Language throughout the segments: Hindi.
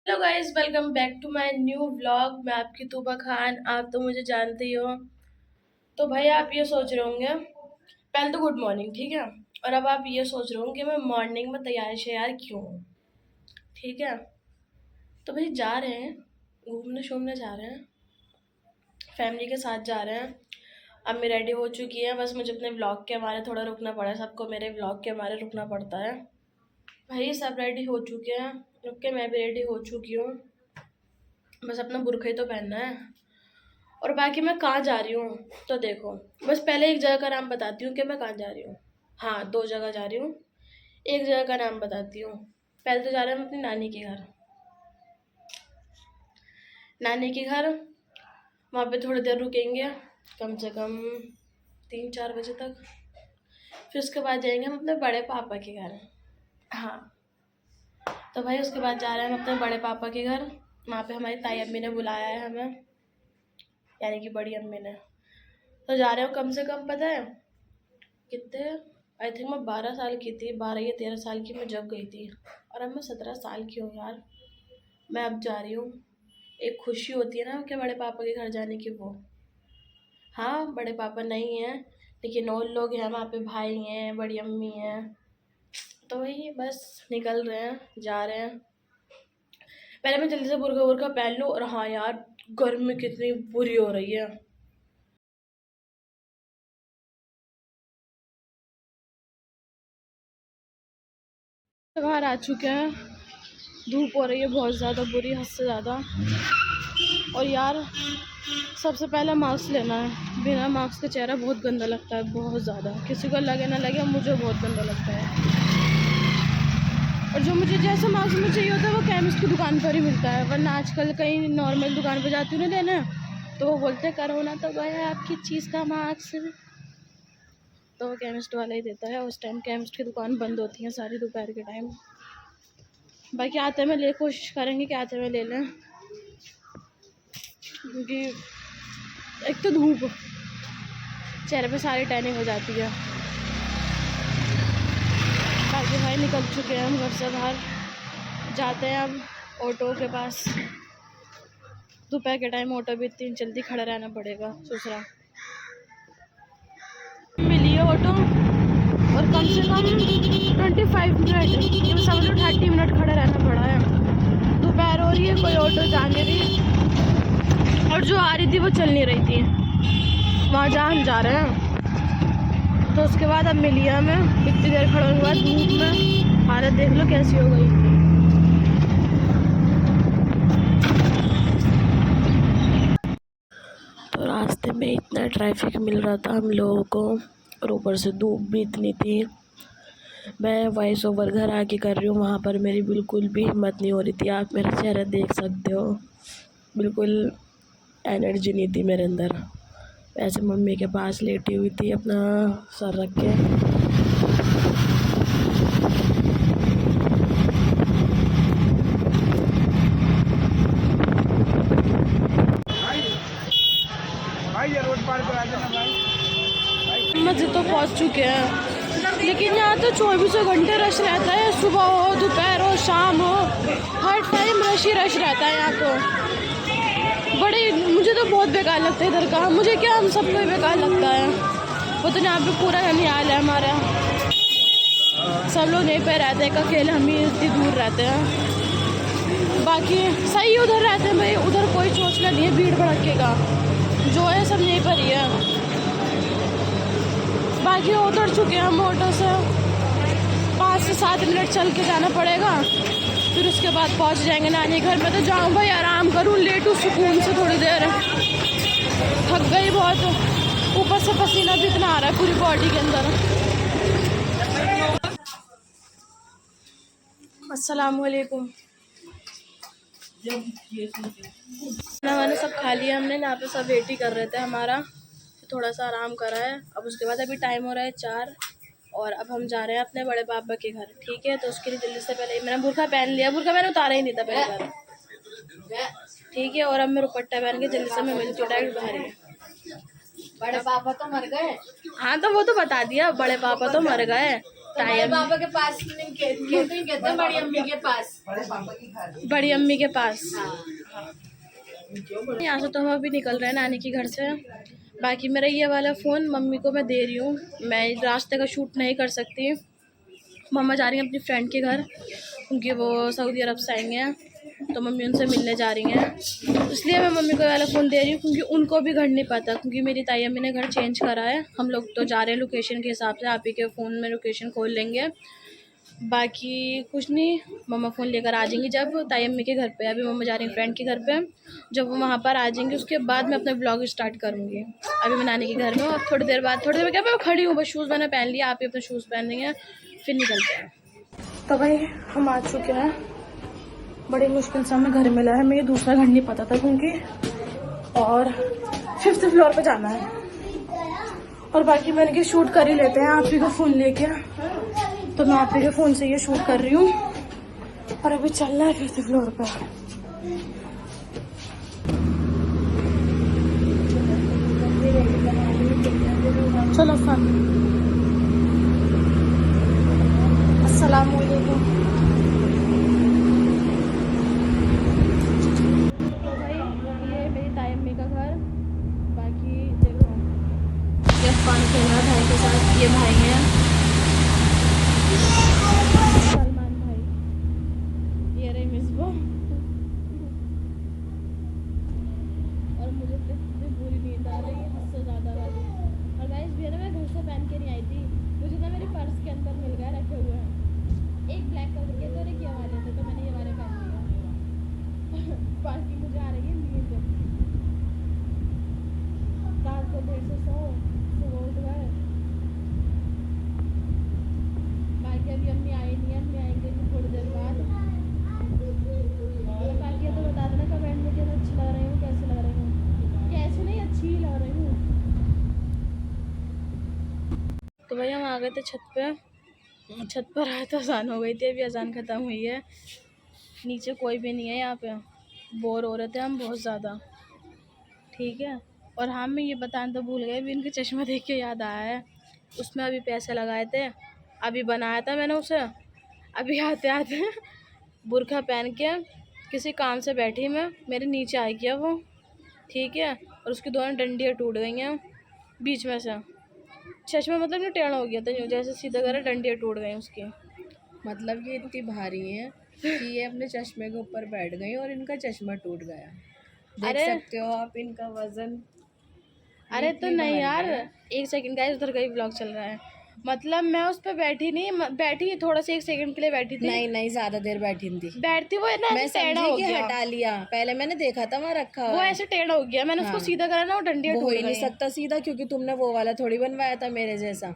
Hello guys, welcome back to my new vlog. मैं आपकी तूबा खान, आप तो मुझे जानते ही हो। तो भाई आप ये सोच रहे होंगे, पहले तो गुड मॉर्निंग, ठीक है। और अब आप ये सोच रहे होंगे कि मैं मॉर्निंग में तैयार श्यार क्यों हूँ, ठीक है। तो भाई जा रहे हैं, घूमने शूमने जा रहे हैं, फैमिली के साथ जा रहे हैं। अब मैं रेडी हो चुकी है, बस मुझे अपने व्लॉग के हमारे थोड़ा रुकना पड़ा, सबको मेरे व्लॉग के हमारे रुकना पड़ता है। भाई सब रेडी हो चुके हैं, रुक के मैं भी रेडी हो चुकी हूँ। बस अपना बुरखा ही तो पहनना है। और बाकी मैं कहाँ जा रही हूँ तो देखो, बस पहले एक जगह का नाम बताती हूँ कि मैं कहाँ जा रही हूँ। हाँ, दो जगह जा रही हूँ, एक जगह का नाम बताती हूँ। पहले तो जा रहे हैं हम अपनी नानी के घर। नानी के घर, वहाँ पे थोड़ी देर रुकेंगे, कम से कम 3-4 बजे तक। फिर उसके बाद जाएंगे हम अपने बड़े पापा के घर। हाँ, तो भाई उसके बाद जा रहे हैं हम अपने बड़े पापा के घर। वहाँ पे हमारी ताई अम्मी ने बुलाया है हमें, यानी कि बड़ी अम्मी ने। तो जा रहे हो कम से कम, पता है कितने, आई थिंक मैं 12 साल की थी, 12 या 13 साल की मैं जब गई थी। और अब मैं 17 साल की हूँ यार। मैं अब जा रही हूँ, एक खुशी होती है ना कि बड़े पापा के घर जाने की, वो। हाँ, बड़े पापा नहीं हैं, लेकिन और लोग हैं वहाँ पे, भाई हैं, बड़ी अम्मी हैं। तो वही बस निकल रहे हैं, जा रहे हैं। पहले मैं जल्दी से बुर्का वुर्का पहन लूँ। और हाँ यार, गर्मी कितनी बुरी हो रही है। बाहर आ चुके हैं, धूप हो रही है बहुत ज़्यादा बुरी, हद से ज़्यादा। और यार सबसे पहले मास्क लेना है, बिना मास्क के चेहरा बहुत गंदा लगता है, बहुत ज़्यादा। किसी को लगे ना लगे, मुझे बहुत गंदा लगता है। और जो मुझे जैसा मास्क मुझे चाहिए होता है वो केमिस्ट की दुकान पर ही मिलता है, वरना आजकल कहीं नॉर्मल दुकान पर जाती हूँ ना लेने, तो वो बोलते हैं कोरोना तो गया आपकी चीज़ का मास्क। तो वो केमिस्ट वाला ही देता है, उस टाइम केमिस्ट की दुकान बंद होती है सारी दोपहर के टाइम। बाकी आते में ले कोशिश करेंगे कि आते में ले लें, क्योंकि एक तो धूप, चेहरे पे सारी टैनिंग हो जाती है। बाकी भाई निकल चुके हैं हम घर से बाहर, जाते हैं हम ऑटो के पास। दोपहर के टाइम ऑटो भी इतनी जल्दी खड़ा रहना पड़ेगा, सोच रहा मिली है ऑटो। और कम से कम 25 मिनट, ये समझ लो 30 मिनट खड़ा रहना पड़ा है। दोपहर हो रही है, कोई ऑटो जा नहीं रही, और जो आ रही थी वो चल नहीं रही थी। वहाँ जहाँ हम जा रहे हैं, तो उसके बाद अब मिली है हमें। इतनी देर खड़ा होने के बाद धूप में हालत देख लो कैसी हो गई। तो रास्ते में इतना ट्रैफिक मिल रहा था हम लोगों को, और ऊपर से धूप भी इतनी थी। मैं वॉइस ओवर घर आके कर रही हूँ, वहाँ पर मेरी बिल्कुल भी हिम्मत नहीं हो रही थी। आप मेरा चेहरा देख सकते हो, बिल्कुल एनर्जी नहीं थी मेरे अंदर। ऐसे मम्मी के पास लेटी हुई थी अपना सर रख के। मस्जिद तो पहुँच चुके हैं, लेकिन यहाँ तो 24 घंटे रश रहता है, सुबह हो, दोपहर हो, शाम हो, हर टाइम रश ही रश रहता है यहाँ तो। बड़े, मुझे तो बहुत बेकार लगता है इधर का। मुझे क्या, हम सबको ही बेकार लगता है। वो तो यहाँ पे पूरा ननिहाल है हमारा, सब लोग यहीं पे रहते हैं, अकेले हम ही इतनी दूर रहते हैं। बाकी सही उधर रहते हैं भाई, उधर कोई सोचना नहीं है भीड़ भड़के का, जो है सब यहीं पर ही है। बाकी उतर चुके हैं हम ऑटो से, 5 से 7 मिनट चल के जाना पड़ेगा, फिर उसके बाद पहुंच जाएंगे नानी घर। में तो जाऊँ भाई, आराम करूँ, लेटूँ सुकून से थोड़ी देर, थक गई बहुत, ऊपर से पसीना भी इतना आ रहा है पूरी बॉडी के अंदर। अस्सलाम वालेकुम। खाना वाना सब खा लिया हमने, यहाँ पे सब वेट ही कर रहे थे हमारा, थोड़ा सा आराम करा है। अब उसके बाद अभी टाइम हो रहा है 4, और अब हम जा रहे हैं अपने बड़े पापा के घर, ठीक है। तो उसके लिए जल्दी से, पहले मैंने बुर्का पहन लिया, बुर्का मैंने उतारा ही नहीं था पहले बार, ठीक है। और अब मैं दुपट्टा पहन के जल्दी से मैं मिलती हूँ डायरेक्ट बाहर ही। बड़े पापा तो मर गए। हाँ, तो वो तो बता दिया, बड़े पापा तो मर गए, बड़े पापा के पास कहते हैं बड़ी अम्मी के पास, बड़ी अम्मी के पास। यहाँ से तो हम अभी निकल रहे हैं नानी के घर से। बाकी मेरा ये वाला फ़ोन मम्मी को मैं दे रही हूँ, मैं रास्ते का शूट नहीं कर सकती। मम्मा जा रही हैं अपनी फ्रेंड के घर, क्योंकि वो सऊदी अरब से आएंगे हैं, तो मम्मी उनसे मिलने जा रही हैं, इसलिए मैं मम्मी को वाला फ़ोन दे रही हूँ, क्योंकि उनको भी घर नहीं पता, क्योंकि मेरी ताई अम्मी ने घर चेंज करा है। हम लोग तो जा रहे हैं लोकेशन के हिसाब से, आप ही के फ़ोन में लोकेशन खोल लेंगे। बाकी कुछ नहीं, मम्मा फ़ोन लेकर आ जाएंगी जब ताई अम्मी के घर पे। अभी मम्मा जा रही हैं फ्रेंड के घर पे, जब वो वहाँ पर आ जाएंगे उसके बाद मैं अपना ब्लॉग स्टार्ट करूँगी। अभी मैं नानी के घर में, और थोड़ी देर क्या मैं खड़ी हूँ, बस शूज़ मैंने पहन लिया, आप ही अपने शूज़ पहन रही हैं, फिर निकलते हैं। तो भाई हम आ चुके हैं, बड़ी मुश्किल से हमें घर मिला है। मुझे दूसरा घर नहीं पता था क्योंकि, और 5th फ्लोर पे जाना है। और बाकी मैंने कि शूट कर ही लेते हैं आप ही का फ़ोन लेके, तो मैं आप ही के फ़ोन से ये शूट कर रही हूँ। और अभी चलना है 5th फ्लोर पे। चलो फन, अस्सलाम वालेकुम। भाई के साथ, ये भाई हैं सलमान भाई, ये रही मिसबा। और मुझे तो इतनी बुरी नींद आ रही है, हद से ज़्यादा वाली। और गाइस भी है ना, मैं घर से पहन के नहीं आई थी, मुझे ना मेरे पर्स के अंदर मिल गया, रखे हुए हैं। एक ब्लैक कलर के थे और एक ये वाले थे, तो मैंने ये वाले पहन लिया। बाकी मुझे आ रही है नींद, रात को देर से सुबह उठ गए। अभी अम्मी आई नहीं है, अम्मी आएंगे थोड़ी देर बाद। और बाकी तो बता देना कमेंट में कि मैं अच्छी लग रही हूँ, कैसे लग रही हूँ। कैसे नहीं, अच्छी ही लग रही हूँ। तो भाई हम आ गए थे छत पे, छत पर आए तो अजान हो गई थी, अभी अजान ख़त्म हुई है। नीचे कोई भी नहीं है, यहाँ पे बोर हो रहे थे हम बहुत ज़्यादा, ठीक है। और हाँ, मैं ये बताना तो भूल गई, भी इनके चश्मा देख के याद आया है, उसमें अभी पैसे लगाए थे, अभी बनाया था मैंने उसे। अभी आते आते बुर्का पहन के किसी काम से बैठी मैं, मेरे नीचे आ गया वो, ठीक है। और उसकी दोनों डंडियाँ टूट गई हैं बीच में से, चश्मा मतलब नहीं टेढ़ा हो गया था, जैसे सीधा करे डंडियाँ टूट गई उसकी। मतलब ये इतनी भारी हैं कि ये अपने चश्मे के ऊपर बैठ गई और इनका चश्मा टूट गया। देख सकते हो आप इनका वजन। अरे तो नहीं यार, एक सेकंड का, उधर का ही ब्लॉग चल रहा है। मतलब मैं उस पर बैठी नहीं, बैठी थोड़ा सा 1 सेकंड के लिए बैठी थी। नहीं ज्यादा देर बैठी थी, बैठती वो ना, मैं टेढ़ा हो गया। हटा लिया, पहले मैंने देखा था वहाँ रखा हुआ, वो ऐसे टेढ़ा हो गया, मैंने उसको सीधा करा ना, वो डंडियाँ टूट गई। हो ही नहीं सकता सीधा, क्योंकि तुमने वो वाला थोड़ी बनवाया था मेरे जैसा,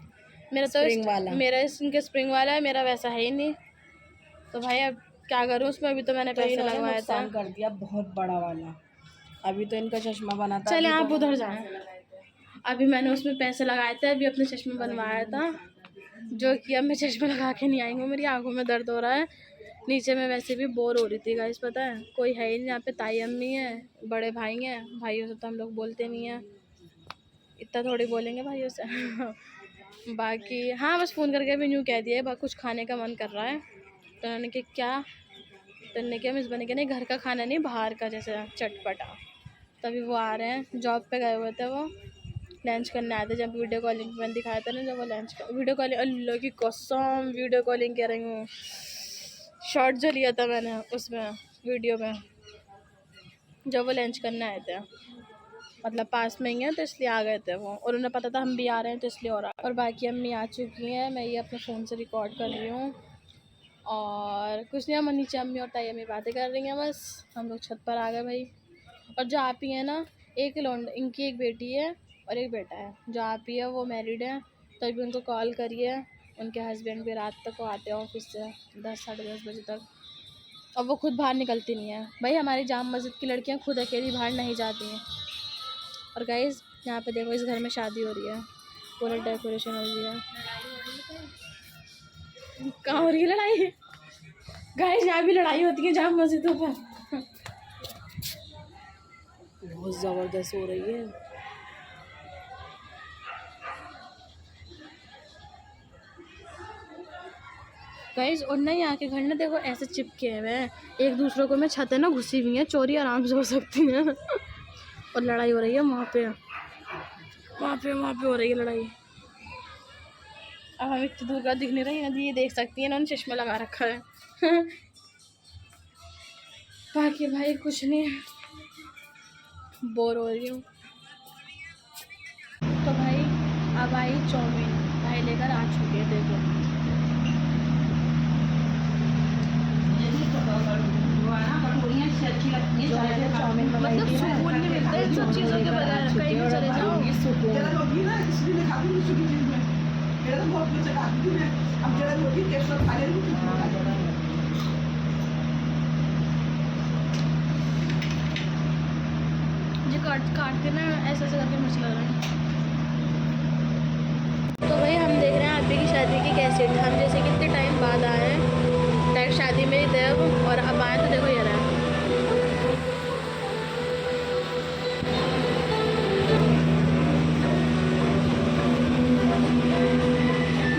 मेरा तो स्प्रिंग वाला। मेरा इनके स्प्रिंग वाला है, मेरा वैसा है ही नहीं। तो भाई अब क्या करूँ उसमें, अभी तो मैंने पैसे लगवाया था, कर दिया बहुत बड़ा वाला। अभी तो इनका चश्मा बना था। चले आप उधर जाएं। अभी मैंने उसमें पैसे लगाए थे, अभी अपने चश्मे बनवाया था, जो कि अब मैं चश्मा लगा के नहीं आएंगे, मेरी आंखों में दर्द हो रहा है। नीचे में वैसे भी बोर हो रही थी गाइस, पता है कोई है ही नहीं यहाँ पे, ताई अम्मी है, बड़े भाई हैं, भाइयों से तो हम लोग बोलते नहीं हैं, इतना थोड़ी बोलेंगे भाइयों से। बाकी हाँ, बस फ़ोन करके भी यूँ कह दिया कुछ खाने का मन कर रहा है, तो उन्होंने कहा क्या, तो उन्होंने कहा मिस बने के नहीं, घर का खाना नहीं, बाहर का जैसे चटपटा। तभी वो आ रहे हैं, जॉब पे गए हुए थे वो, लंच करने आए थे। जब वीडियो कॉलिंग मैंने दिखाया था ना, जब वो लंच का वीडियो कॉलिंग, अल्लाह की कसम वीडियो कॉलिंग कह रही हूँ, शॉट जो लिया था मैंने उसमें वीडियो में, जब वो लंच करने आए थे, मतलब पास में ही है तो इसलिए आ गए थे वो, और उन्हें पता था हम भी आ रहे हैं तो इसलिए और बाकी अम्मी आ चुकी हैं, मैं ये अपने फ़ोन से रिकॉर्ड कर रही हूँ। और कुछ नहीं, हम नीचे अम्मी और ताई अम्मी बातें कर रही हैं, बस हम लोग छत पर आ गए भाई। और जो आप ही हैं ना, एक लौंड, इनकी एक बेटी है और एक बेटा है, जो आप ही है वो मैरिड है, तो अभी उनको कॉल करिए, उनके हस्बैंड भी रात तक को आते हैं ऑफिस से 10 साढ़े 10 बजे तक, और वो खुद बाहर निकलती नहीं है भाई। हमारी जाम मस्जिद की लड़कियां खुद अकेली बाहर नहीं जाती हैं। और गाइस यहाँ पे देखो, इस घर में शादी हो रही है, पूरा डेकोरेशन हो रही है। कहाँ हो रही है लड़ाई? गाइस यहाँ भी लड़ाई होती है जाम मस्जिदों पर, बहुत ज़बरदस्त हो रही है। गाइस और ना यहाँ के घर ना देखो ऐसे चिपके हुए हैं एक दूसरे को, में छतें ना घुसी हुई हैं, चोरी आराम से हो सकती है। और लड़ाई हो रही है वहाँ पे हो रही है लड़ाई। अब हम इतनी दूर का दिख नहीं रही है, ये देख सकती है ना, उन्होंने चश्मा लगा रखा है। बाकी भाई कुछ नहीं, बोर हो रही हूँ। तो भाई अब आई चाउमीन, भाई लेकर आ चुके हैं, देखो चाउमीन मतलब सुकून नहीं मिलता है इन सब चीज़ों के बगैर, कहीं भी चले जाओ। जो काट के ना ऐसे ऐसे करके मुझे लग रहा है। तो भाई हम देख रहे हैं आपी की शादी की कैसेट, हम जैसे कितने टाइम बाद आए हैं, डायरेक्ट शादी में ही थे अब, और अब आए तो देखो ये रहा।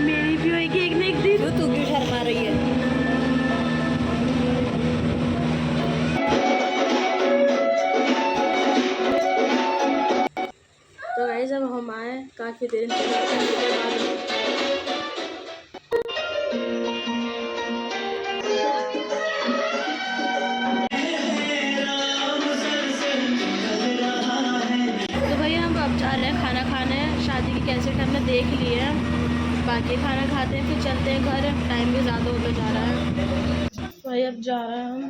मेरी भी होगी एक ना एक दिन। तू क्यों शर्मा रही है? तो गाइस अब हम आए काफ़ी देर के बाद। तो भाई हम अब जा रहे हैं खाना खाने, शादी की कैसेट हमने देख ली है, बाकी खाना खाते हैं फिर चलते हैं घर, टाइम भी ज़्यादा होता जा रहा है। भाई अब जा रहे हैं हम,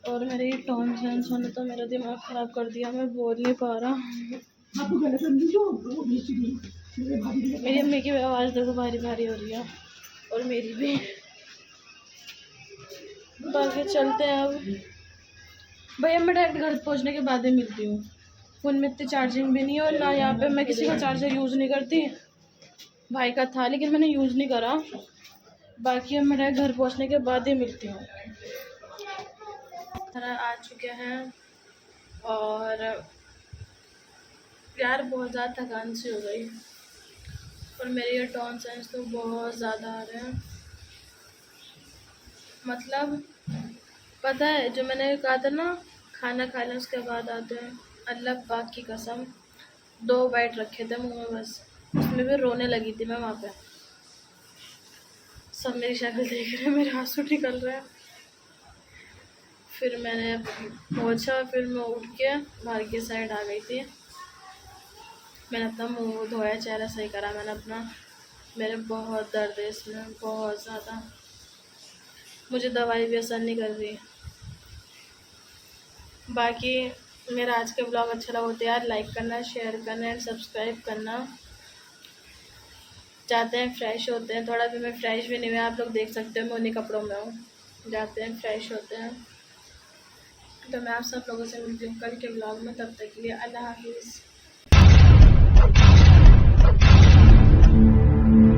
और मेरे टॉन्सिल्स ने तो मेरा दिमाग ख़राब कर दिया, मैं बोल नहीं पा रहा। मेरी अम्मी की आवाज़ देखो भारी भारी हो रही है, और मेरी भी। बाकी चलते हैं अब। भैया मैं डायरेक्ट घर पहुंचने के बाद ही मिलती हूँ, फ़ोन में इतनी चार्जिंग भी नहीं है, और ना यहाँ पे मैं किसी का चार्जर यूज़ नहीं करती, भाई का था लेकिन मैंने यूज़ नहीं करा। बाकी अब मैं डायरेक्ट घर पहुँचने के बाद ही मिलती हूँ। आ चुके हैं, और यार बहुत ज़्यादा थकान सी हो गई, और मेरे ये टॉन्सिल्स तो बहुत ज़्यादा आ रहे हैं। मतलब पता है जो मैंने कहा था ना, खाना खा लें उसके बाद आते हैं, अल्लाह पाक की कसम 2 बाइट रखे थे मुँह में बस, उसमें भी रोने लगी थी मैं वहाँ पे। सब मेरी शक्ल देख रहे हैं, मेरे आंसू निकल रहे हैं। फिर मैंने पहुँचा, फिर मैं उठ के बाहर की साइड आ गई थी, मैंने अपना मुंह धोया, चेहरा सही करा मैंने अपना। मेरे बहुत दर्द है इसमें, बहुत ज़्यादा, मुझे दवाई भी असर नहीं कर रही। बाकी मेरा आज का ब्लॉग अच्छा लगा तो यार लाइक करना, शेयर करना एंड सब्सक्राइब करना। जाते हैं फ्रेश होते हैं, थोड़ा भी मैं फ्रेश भी नहीं हुई, आप लोग देख सकते हो मैं उन्हीं कपड़ों में हूँ। जाते हैं फ्रेश होते हैं, तो मैं आप सब लोगों से मिलती हूँ कल के ब्लॉग में, तब तक के लिए अल्लाह हाफिज़।